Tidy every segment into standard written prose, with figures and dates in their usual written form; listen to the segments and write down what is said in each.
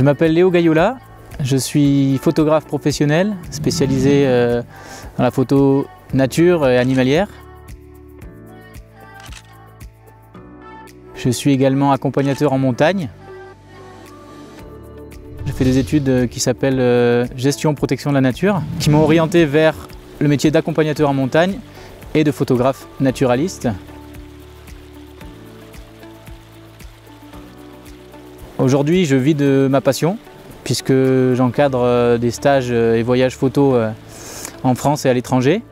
Je m'appelle Léo Gayola, je suis photographe professionnel spécialisé dans la photo nature et animalière. Je suis également accompagnateur en montagne. J'ai fait des études qui s'appellent gestion protection de la nature, qui m'ont orienté vers le métier d'accompagnateur en montagne et de photographe naturaliste. Aujourd'hui, je vis de ma passion, puisque j'encadre des stages et voyages photo en France et à l'étranger.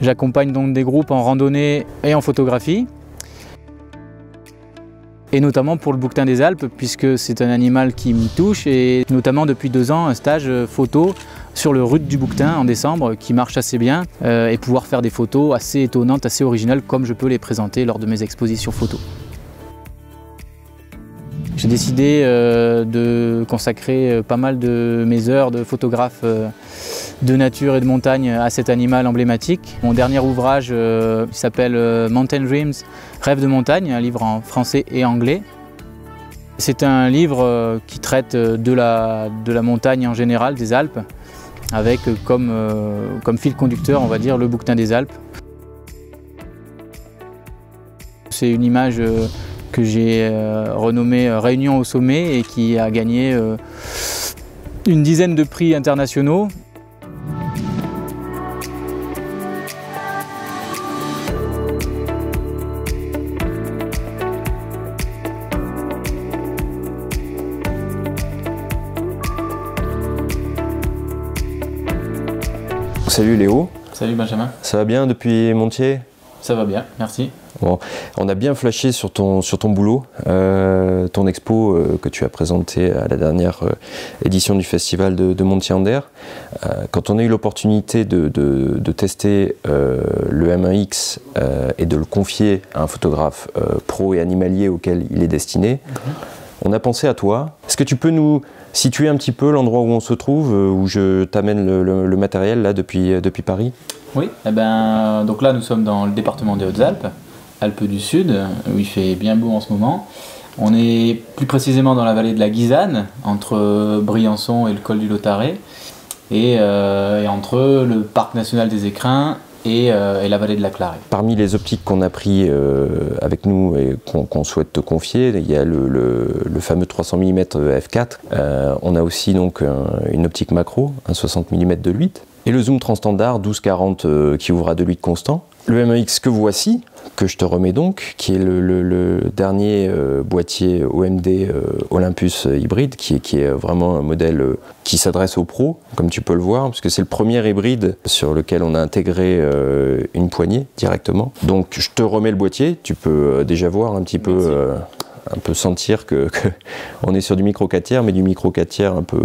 J'accompagne donc des groupes en randonnée et en photographie, et notamment pour le bouquetin des Alpes, puisque c'est un animal qui me touche, et notamment depuis 2 ans, un stage photo sur le rut du bouquetin en décembre qui marche assez bien, et pouvoir faire des photos assez étonnantes, assez originales, comme je peux les présenter lors de mes expositions photos. J'ai décidé de consacrer pas mal de mes heures de photographe de nature et de montagne à cet animal emblématique. Mon dernier ouvrage s'appelle Mountain Dreams, Rêve de montagne, un livre en français et anglais. C'est un livre qui traite de la montagne en général, des Alpes, avec comme fil conducteur, on va dire, le bouquetin des Alpes. C'est une image que j'ai renommée Réunion au sommet et qui a gagné une dizaine de prix internationaux. Salut Léo. Salut Benjamin. Ça va bien depuis Montier? Ça va bien, merci. Bon, on a bien flashé sur ton boulot, ton expo que tu as présenté à la dernière édition du festival de Montier-Ander. Quand on a eu l'opportunité de tester le M1X et de le confier à un photographe pro et animalier auquel il est destiné, on a pensé à toi. Est-ce que tu peux nous situer un petit peu l'endroit où on se trouve, où je t'amène le matériel là depuis Paris? Oui, donc là nous sommes dans le département des Hautes-Alpes, Alpes du Sud, où il fait bien beau en ce moment. On est plus précisément dans la vallée de la Guisane, entre Briançon et le col du Lautaret, et entre le parc national des Écrins et la vallée de la Clarée. Parmi les optiques qu'on a pris avec nous et qu'on souhaite te confier, il y a le fameux 300 mm f4. On a aussi donc une optique macro, un 60 mm de 8. Et le zoom transstandard 12-40 qui ouvre à 2 8 constant. Le M1X que voici, que je te remets donc, qui est le dernier boîtier OMD Olympus hybride, qui est vraiment un modèle qui s'adresse aux pros, comme tu peux le voir, parce que c'est le premier hybride sur lequel on a intégré une poignée directement. Donc je te remets le boîtier, tu peux déjà voir un petit peu... un peu sentir que on est sur du micro 4 tiers, mais du micro 4 tiers un peu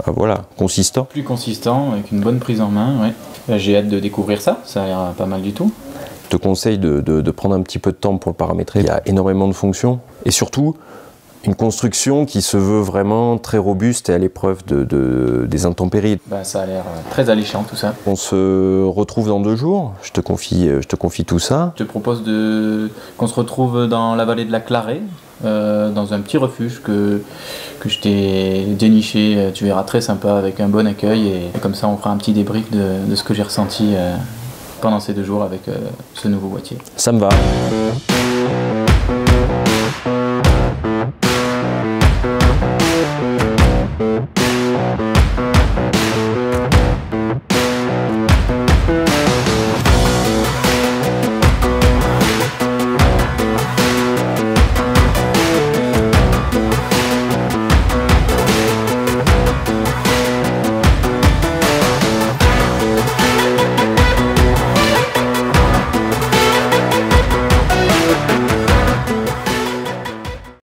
voilà, consistant. Plus consistant, avec une bonne prise en main, ouais. J'ai hâte de découvrir ça, ça a l'air pas mal du tout. Je te conseille de prendre un petit peu de temps pour le paramétrer. Il y a énormément de fonctions et surtout une construction qui se veut vraiment très robuste et à l'épreuve des intempéries. Ça a l'air très alléchant tout ça. On se retrouve dans 2 jours, je te confie tout ça. Je te propose qu'on se retrouve dans la vallée de la Clarée, dans un petit refuge que je t'ai déniché, tu verras, très sympa, avec un bon accueil, et comme ça on fera un petit débrief de ce que j'ai ressenti pendant ces 2 jours avec ce nouveau boîtier. Ça me va.